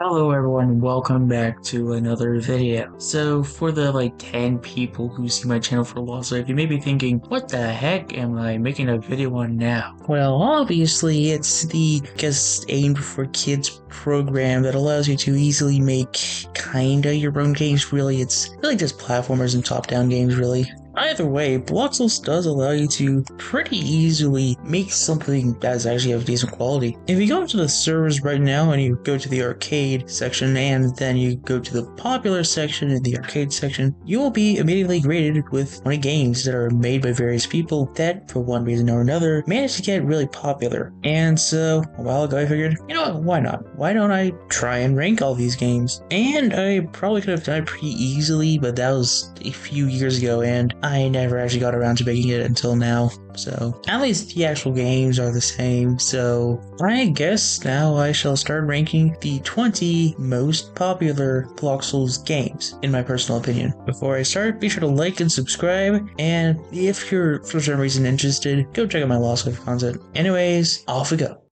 Hello everyone, welcome back to another video. So for the 10 people who see my channel for a while, so if you may be thinking, what the heck am I making a video on now? Well, obviously it's the aimed for kids program that allows you to easily make kinda your own games. Really, it's really just platformers and top-down games really. Either way, Bloxels does allow you to pretty easily make something that is actually of decent quality. If you go into the servers right now and you go to the arcade section and then you go to the popular section in the arcade section, you will be immediately greeted with 20 games that are made by various people that, for one reason or another, managed to get really popular. And so, a while ago I figured, you know what, why not? Why don't I try and rank all these games? And I probably could have done it pretty easily, but that was a few years ago and I never actually got around to making it until now. So at least the actual games are the same, so I guess now I shall start ranking the 20 most popular Bloxels games, in my personal opinion. Before I start, be sure to like and subscribe, and if you're for some reason interested, go check out my Lost Life content. Anyways, off we go.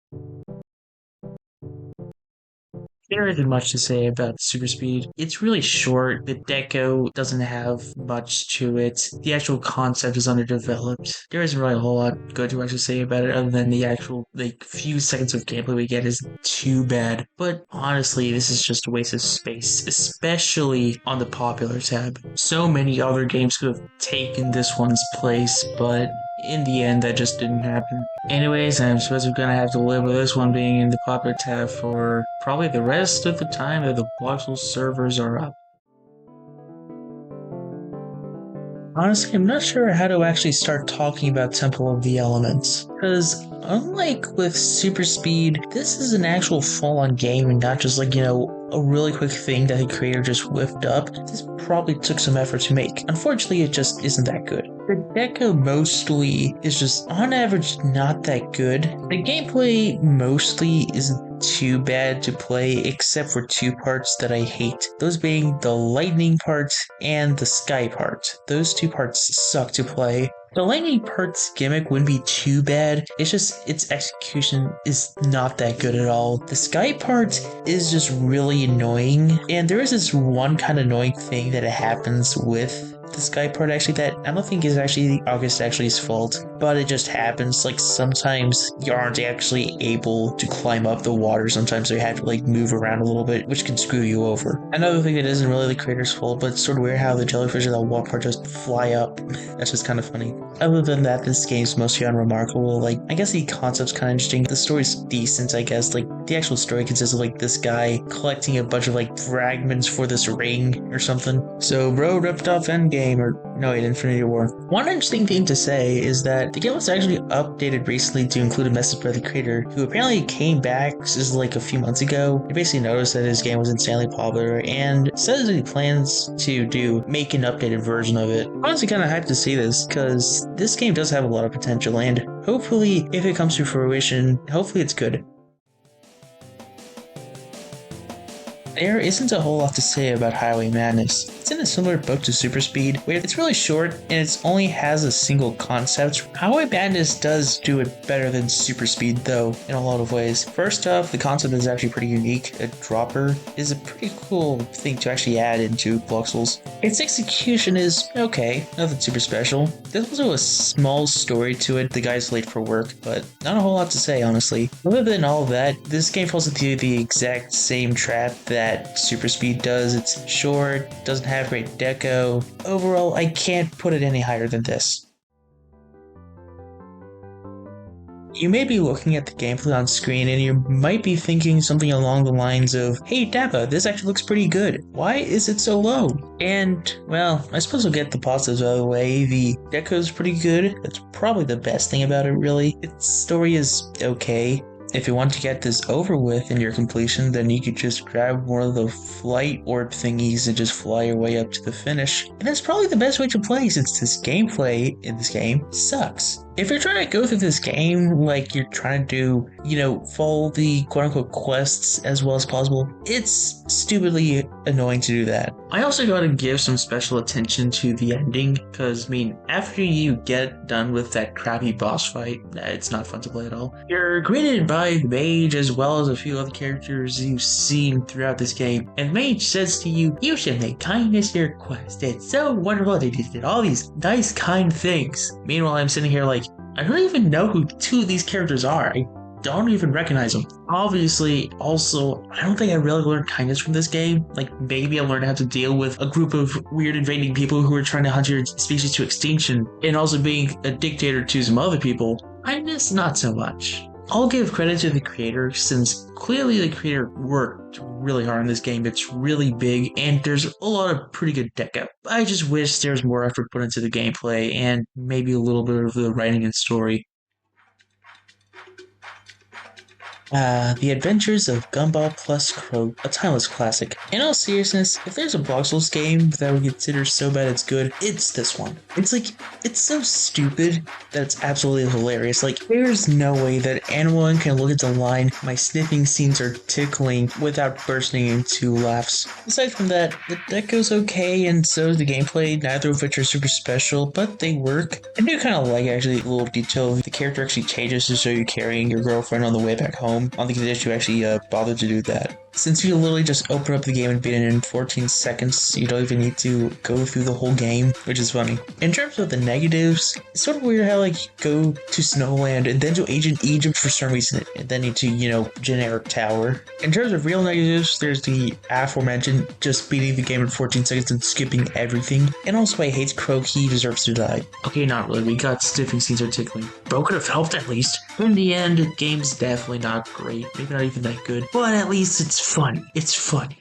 There isn't much to say about Super Speed. It's really short, the deco doesn't have much to it, the actual concept is underdeveloped. There isn't really a whole lot good to actually say about it other than the actual, few seconds of gameplay we get is too bad. But honestly, this is just a waste of space, especially on the popular tab. So many other games could have taken this one's place, but in the end, that just didn't happen. Anyways, I suppose we're gonna have to live with this one being in the popular tab for probably the rest of the time that the Bloxels servers are up. Honestly, I'm not sure how to actually start talking about Temple of the Elements, because unlike with Super Speed, this is an actual full-on game and not just a really quick thing that the creator just whipped up. This probably took some effort to make. Unfortunately, it just isn't that good. The deco mostly is just, on average, not that good. The gameplay mostly isn't too bad to play, except for two parts that I hate. Those being the lightning part and the sky part. Those two parts suck to play. The lightning part's gimmick wouldn't be too bad, it's just its execution is not that good at all. The sky part is just really annoying, and there is this one kind of annoying thing that happens with the sky part actually that I don't think is actually August actually's fault, but it just happens. Like sometimes you aren't actually able to climb up the water, sometimes you have to move around a little bit, which can screw you over. Another thing that isn't really the creator's fault, but it's sort of weird how the jellyfish in that one part just fly up. That's just kind of funny. Other than that, this game's mostly unremarkable. I guess the concept's kind of interesting. The story's decent, I guess. The actual story consists of this guy collecting a bunch of fragments for this ring or something. So bro ripped off Endgame, or no wait, Infinity War. One interesting thing to say is that the game was actually updated recently to include a message by the creator, who apparently came back just a few months ago. He basically noticed that his game was insanely popular and says that he plans to make an updated version of it. I'm honestly kind of hyped to see this, because this game does have a lot of potential, and hopefully, if it comes to fruition, hopefully it's good. There isn't a whole lot to say about Highway Madness. It's in a similar book to Super Speed, where it's really short and it only has a single concept. Highway Madness does do it better than Super Speed though, in a lot of ways. First off, the concept is actually pretty unique. A dropper is a pretty cool thing to actually add into Bloxels. Its execution is okay, nothing super special. There's also a small story to it. The guy's late for work, but not a whole lot to say, honestly. Other than all of that, this game falls into the exact same trap that Super Speed does. It's short, doesn't have great deco. Overall, I can't put it any higher than this. You may be looking at the gameplay on screen and you might be thinking something along the lines of, hey Dabba, this actually looks pretty good. Why is it so low? And, well, I suppose we'll get the positives out of the way. The deco is pretty good. That's probably the best thing about it, really. Its story is okay. If you want to get this over with in your completion, then you could just grab one of the flight orb thingies and just fly your way up to the finish. And that's probably the best way to play, since this gameplay in this game sucks. if you're trying to go through this game like you're trying to do, follow the quote-unquote quests as well as possible, it's stupidly annoying to do that. I also gotta give some special attention to the ending, because, after you get done with that crappy boss fight, it's not fun to play at all. You're greeted by the mage as well as a few other characters you've seen throughout this game, and mage says to you, you should make kindness your quest. It's so wonderful that you did all these nice, kind things. Meanwhile, I'm sitting here like, I don't even know who two of these characters are. I don't even recognize them. Obviously, also, I don't think I really learned kindness from this game. Like, maybe I learned how to deal with a group of weird invading people who are trying to hunt your species to extinction, and also being a dictator to some other people. Kindness, not so much. I'll give credit to the creator, since clearly the creator worked really hard on this game. It's really big, and there's a lot of pretty good deco. I just wish there was more effort put into the gameplay, and maybe a little bit of the writing and story. The Adventures of Gumball plus Croak, a timeless classic. In all seriousness, if there's a Bloxels game that we consider so bad it's good, it's this one. It's so stupid that it's absolutely hilarious. Like, there's no way that anyone can look at the line, "My sniffing scenes are tickling," without bursting into laughs. Aside from that, the deco's okay, and so is the gameplay, neither of which are super special, but they work. I do kind of like, actually, a little detail. The character actually changes to show you carrying your girlfriend on the way back home. On the condition you actually bother to do that. Since you literally just open up the game and beat it in 14 seconds, you don't even need to go through the whole game, which is funny. In terms of the negatives, it's sort of weird how, like, you go to Snowland and then to ancient Egypt for some reason, and then into, generic tower. In terms of real negatives, there's the aforementioned just beating the game in 14 seconds and skipping everything. And also, I hate Croak, he deserves to die. Okay, not really, we got sniffing scenes are tickling. Bro could have helped at least. In the end, the game's definitely not great, maybe not even that good, but at least it's funny. It's funny.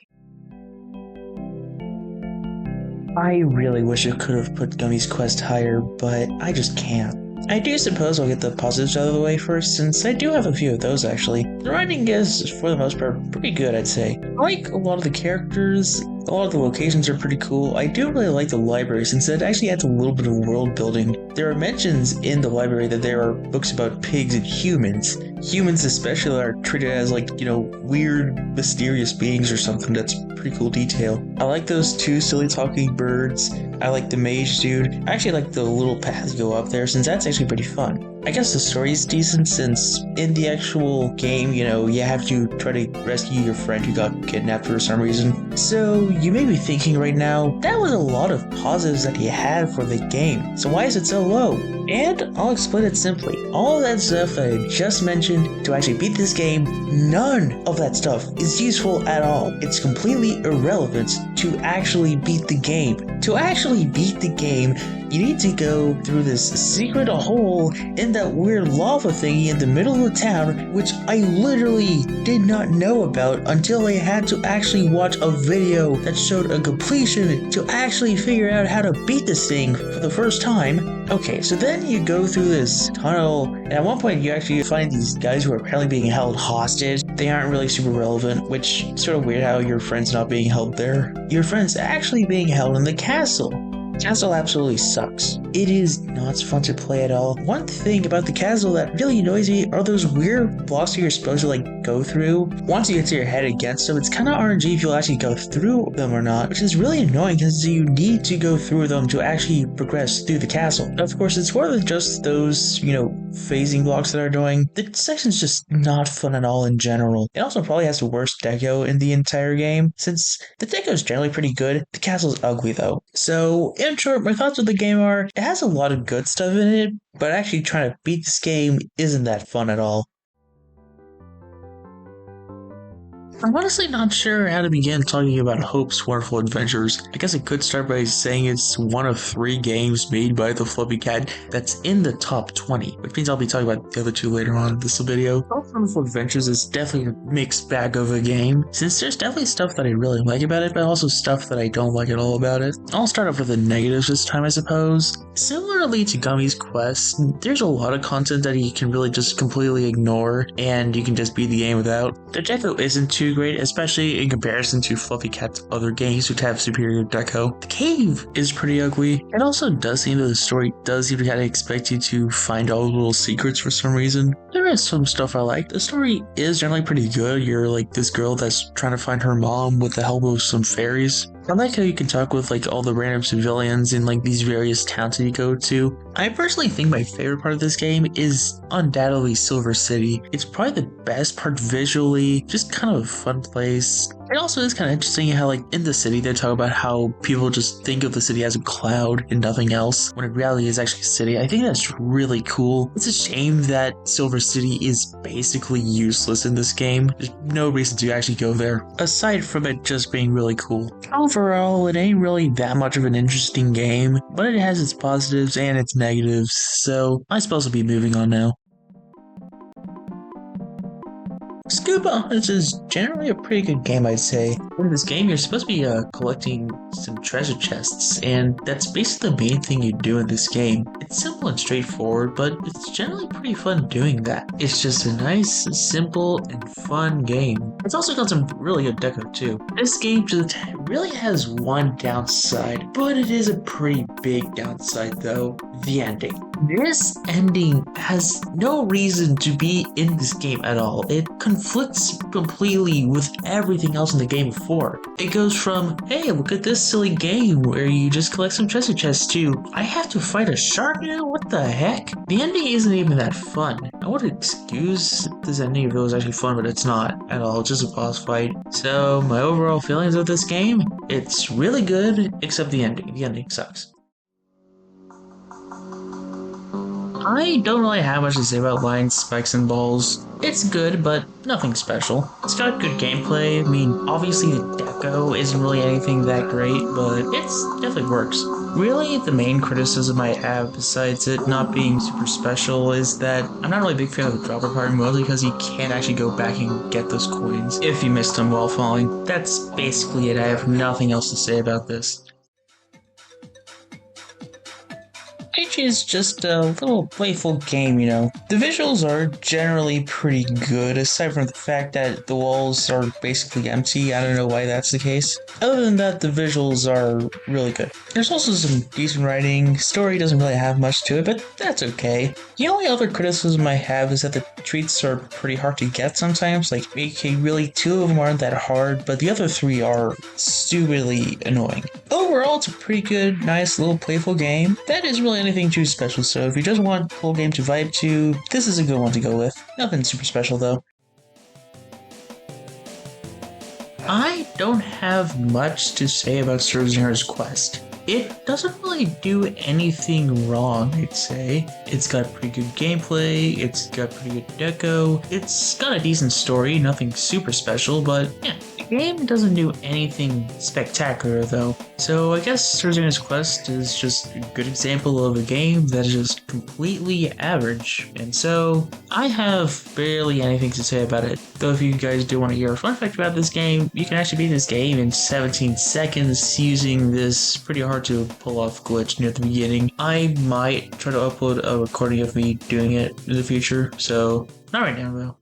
I really wish I could have put Gummy's quest higher, but I just can't. I do suppose I'll get the positives out of the way first, since I do have a few of those actually. The writing is, for the most part, pretty good, I'd say. I like a lot of the characters, a lot of the locations are pretty cool. I do really like the library, since it actually adds a little bit of world building. There are mentions in the library that there are books about pigs and humans. Humans especially are treated as weird, mysterious beings or something. That's pretty cool detail. I like those two silly talking birds. I like the mage dude. I actually like the little paths go up there, since that's actually pretty fun. I guess the story is decent, since in the actual game, you have to try to rescue your friend who got kidnapped for some reason. So you may be thinking right now, that was a lot of positives that you had for the game, so why is it so low? And I'll explain it simply. All of that stuff that I just mentioned to actually beat this game, none of that stuff is useful at all. It's completely irrelevant to actually beat the game. To actually beat the game, you need to go through this secret hole in that weird lava thingy in the middle of the town, which I literally did not know about until I had to actually watch a video that showed a completion to actually figure out how to beat this thing for the first time. Okay, so then you go through this tunnel, and at one point you actually find these guys who are apparently being held hostage. They aren't really super relevant, which is sort of weird how your friend's not being held there. Your friend's actually being held in the castle. Castle absolutely sucks. It is not fun to play at all. One thing about the castle that really annoys me are those weird blocks that you're supposed to go through. Once you get to your head against them, it's kind of RNG if you'll actually go through them or not, which is really annoying because you need to go through them to actually progress through the castle. Of course, it's more than just those, phasing blocks that are annoying. The section's just not fun at all in general. It also probably has the worst deco in the entire game, since the deco is generally pretty good. The castle's ugly though. So, in short, my thoughts of the game are, it has a lot of good stuff in it, but actually trying to beat this game isn't that fun at all. I'm honestly not sure how to begin talking about Hope's Wonderful Adventures. I guess I could start by saying it's one of 3 games made by the Fluffy Cat that's in the top 20, which means I'll be talking about the other 2 later on in this video. Hope's Wonderful Adventures is definitely a mixed bag of a game, since there's definitely stuff that I really like about it, but also stuff that I don't like at all about it. I'll start off with the negatives this time, I suppose. Similarly to Gummy's Quest, there's a lot of content that you can really just completely ignore, and you can just beat the game without. The deco isn't too too great, especially in comparison to Fluffy Cat's other games which have superior deco. The cave is pretty ugly. It also does seem that the story does seem to kind of expect you to find all the little secrets for some reason. There is some stuff I like. The story is generally pretty good. You're like this girl that's trying to find her mom with the help of some fairies. I like how you can talk with like all the random civilians in like these various towns that you go to. I personally think my favorite part of this game is undoubtedly Silver City. It's probably the best part visually, just kind of a fun place. It also is kind of interesting how like in the city they talk about how people just think of the city as a cloud and nothing else, when in reality it's actually a city. I think that's really cool. It's a shame that Silver City is basically useless in this game. There's no reason to actually go there, aside from it just being really cool. Overall, it ain't really that much of an interesting game, but it has its positives and its negatives, so I suppose I'll be moving on now. Scuba Hunt is generally a pretty good game, I'd say. In this game, you're supposed to be collecting some treasure chests, and that's basically the main thing you do in this game. It's simple and straightforward, but it's generally pretty fun doing that. It's just a nice, simple, and fun game. It's also got some really good deco too. This game just really has one downside, but it is a pretty big downside though: the ending. This ending has no reason to be in this game at all. It conflicts completely with everything else in the game before. It goes from, hey, look at this silly game where you just collect some treasure chests, to, I have to fight a shark now? What the heck? The ending isn't even that fun. I would excuse this ending if it was actually fun, but it's not at all. It's just a boss fight. So my overall feelings of this game, it's really good, except the ending. The ending sucks. I don't really have much to say about Lion Spikes and Balls. It's good, but nothing special. It's got good gameplay. I mean, obviously the deco isn't really anything that great, but it definitely works. Really, the main criticism I have, besides it not being super special, is that I'm not really a big fan of the dropper part, mostly because you can't actually go back and get those coins if you missed them while falling. That's basically it. I have nothing else to say about this. It is just a little playful game, you know. The visuals are generally pretty good, aside from the fact that the walls are basically empty. I don't know why that's the case. Other than that, the visuals are really good. There's also some decent writing. Story doesn't really have much to it, but that's okay. The only other criticism I have is that the treats are pretty hard to get sometimes. Like, okay, really, 2 of them aren't that hard, but the other 3 are stupidly annoying. Overall, it's a pretty good, nice, little playful game. That isn't really anything too special, so if you just want a full game to vibe to, this is a good one to go with. Nothing super special though. I don't have much to say about Zinger's Quest. It doesn't really do anything wrong, I'd say. It's got pretty good gameplay, it's got pretty good deco, it's got a decent story, nothing super special, but yeah. The game doesn't do anything spectacular though, so I guess Zinger's Quest is just a good example of a game that is just completely average, and so I have barely anything to say about it. Though if you guys do want to hear a fun fact about this game, you can actually beat this game in 17 seconds using this pretty hard to pull off glitch near the beginning. I might try to upload a recording of me doing it in the future, so not right now though.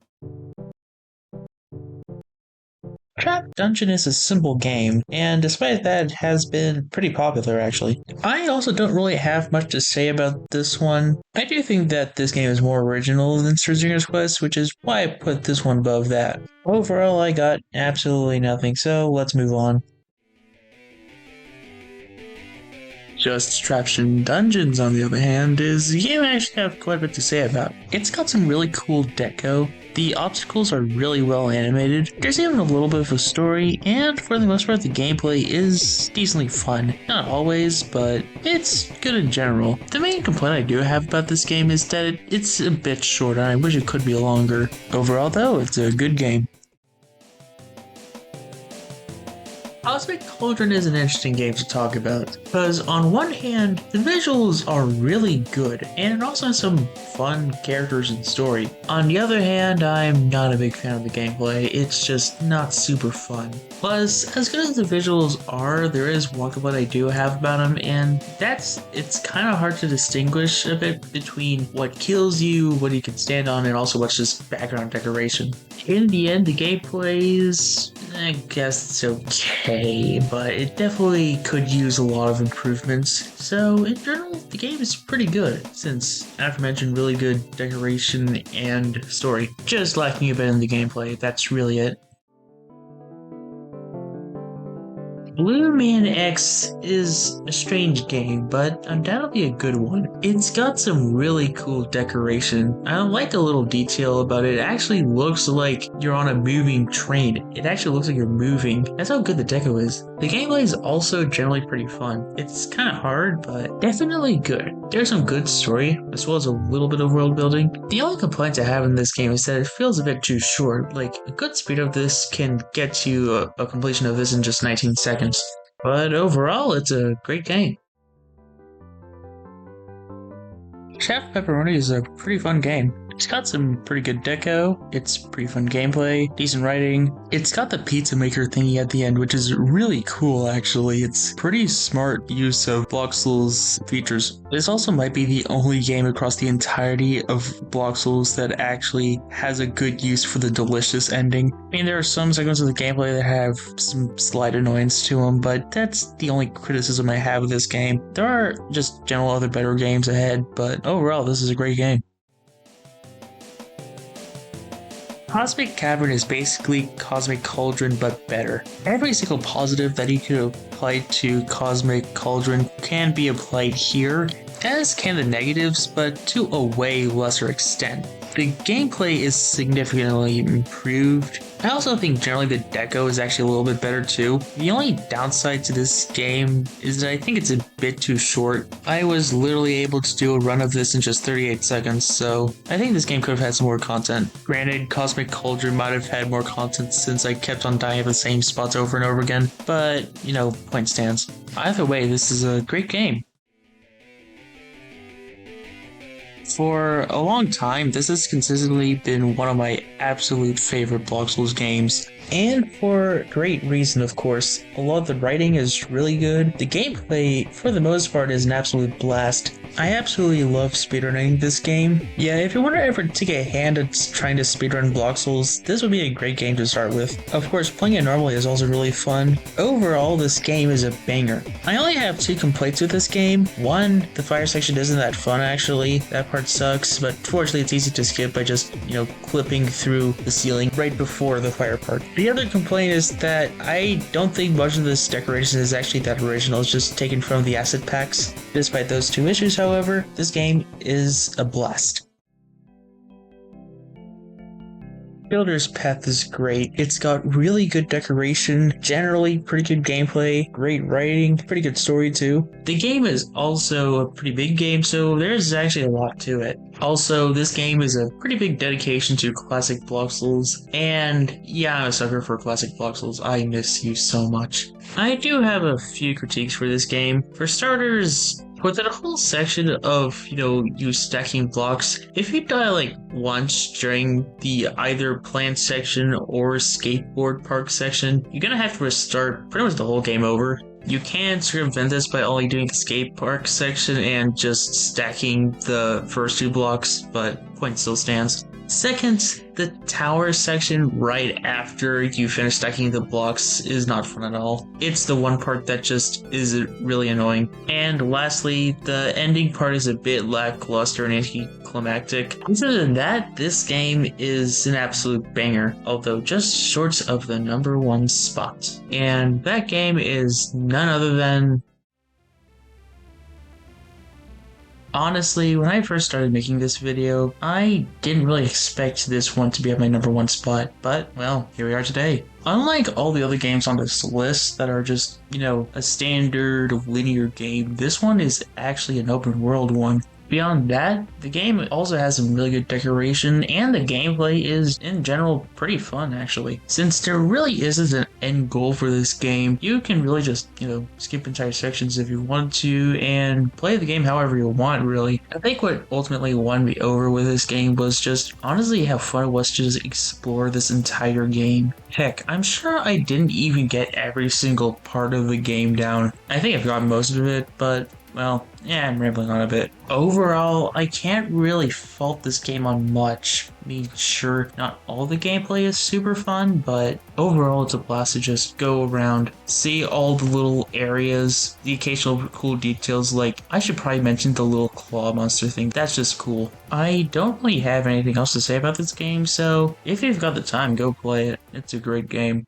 Trap Dungeon is a simple game, and despite that, it has been pretty popular actually. I also don't really have much to say about this one. I do think that this game is more original than Zinger's Quest, which is why I put this one above that. Overall, I got absolutely nothing, so let's move on. Just Traption Dungeons, on the other hand, is a game I actually have quite a bit to say about. It's got some really cool deco, the obstacles are really well animated, there's even a little bit of a story, and for the most part the gameplay is decently fun. Not always, but it's good in general. The main complaint I do have about this game is that it's a bit short, and I wish it could be longer. Overall though, it's a good game. Cosmic Cauldron is an interesting game to talk about, because on one hand, the visuals are really good, and it also has some fun characters and story. On the other hand, I'm not a big fan of the gameplay, it's just not super fun. Plus, as good as the visuals are, there is one complaint I do have about them, and it's kind of hard to distinguish a bit between what kills you, what you can stand on, and also what's just background decoration. In the end, the gameplay is, I guess it's okay, but it definitely could use a lot of improvements. So in general, the game is pretty good, since aforementioned really good decoration and story. Just lacking a bit in the gameplay, that's really it. Bloo Man X is a strange game, but undoubtedly a good one. It's got some really cool decoration. I like a little detail about it. It actually looks like you're on a moving train. It actually looks like you're moving. That's how good the deco is. The gameplay is also generally pretty fun. It's kind of hard, but definitely good. There's some good story, as well as a little bit of world building. The only complaint I have in this game is that it feels a bit too short. Like, a good speed of this can get you a completion of this in just 19 seconds. But overall, it's a great game. Chef Pepperoni is a pretty fun game. It's got some pretty good deco, it's pretty fun gameplay, decent writing. It's got the pizza maker thingy at the end, which is really cool actually. It's pretty smart use of Bloxels features. This also might be the only game across the entirety of Bloxels that actually has a good use for the delicious ending. I mean, there are some segments of the gameplay that have some slight annoyance to them, but that's the only criticism I have of this game. There are just general other better games ahead, but overall, this is a great game. Cosmic Cavern is basically Cosmic Cauldron, but better. Every single positive that you could apply to Cosmic Cauldron can be applied here, as can the negatives, but to a way lesser extent. The gameplay is significantly improved. I also think generally the deco is actually a little bit better too. The only downside to this game is that I think it's a bit too short. I was literally able to do a run of this in just 38 seconds, so I think this game could have had some more content. Granted, Cosmic Cauldron might have had more content since I kept on dying at the same spots over and over again, but, you know, point stands. Either way, this is a great game. For a long time, this has consistently been one of my absolute favorite Bloxels games. And for great reason, of course. A lot of the writing is really good. The gameplay, for the most part, is an absolute blast. I absolutely love speedrunning this game. Yeah, if you want to ever take a hand at trying to speedrun Bloxels, this would be a great game to start with. Of course, playing it normally is also really fun. Overall, this game is a banger. I only have 2 complaints with this game. One, the fire section isn't that fun actually. That part sucks, but fortunately it's easy to skip by just, clipping through the ceiling right before the fire part. The other complaint is that I don't think much of this decoration is actually that original. It's just taken from the asset packs. Despite those 2 issues, however, this game is a blast. Builder's Path is great. It's got really good decoration, generally pretty good gameplay, great writing, pretty good story too. The game is also a pretty big game, so there's actually a lot to it. Also, this game is a pretty big dedication to classic Bloxels, and yeah, I'm a sucker for classic Bloxels. I miss you so much. I do have a few critiques for this game. For starters, with that whole section of, you stacking blocks, if you die like once during the either plant section or skateboard park section, you're gonna have to restart pretty much the whole game over. You can circumvent this by only doing the skate park section and just stacking the first 2 blocks, but point still stands. Second, the tower section right after you finish stacking the blocks is not fun at all. It's the one part that just is really annoying. And lastly, the ending part is a bit lackluster and anticlimactic. Other than that, this game is an absolute banger, although just short of the #1 spot. And that game is none other than... Honestly, when I first started making this video, I didn't really expect this one to be at my #1 spot, but, well, here we are today. Unlike all the other games on this list that are just, a standard linear game, this one is actually an open world one. Beyond that, the game also has some really good decoration, and the gameplay is, in general, pretty fun actually. Since there really isn't an end goal for this game, you can really just, skip entire sections if you want to, and play the game however you want, really. I think what ultimately won me over with this game was just, honestly, how fun it was to just explore this entire game. Heck, I'm sure I didn't even get every single part of the game down. I think I've gotten most of it, but well, yeah, I'm rambling on a bit. Overall, I can't really fault this game on much. I mean, sure, not all the gameplay is super fun, but overall it's a blast to just go around, see all the little areas, the occasional cool details, like, I should probably mention the little claw monster thing, that's just cool. I don't really have anything else to say about this game, so if you've got the time, go play it. It's a great game.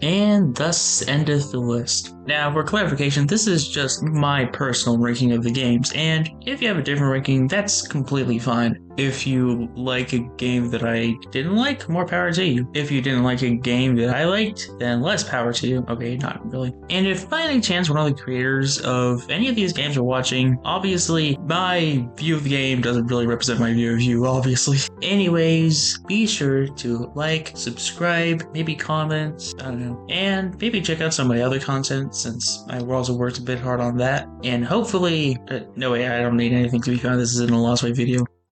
And thus endeth the list. Now, for clarification, this is just my personal ranking of the games, and if you have a different ranking, that's completely fine. If you like a game that I didn't like, more power to you. If you didn't like a game that I liked, then less power to you. Okay, not really. And if by any chance one of the creators of any of these games are watching, obviously my view of the game doesn't really represent my view of you, obviously. Anyways, be sure to like, subscribe, maybe comment, I don't know, and maybe check out some of my other content, since I also worked a bit hard on that. And hopefully, no way, I don't need anything to be found. This isn't a Lost Way video.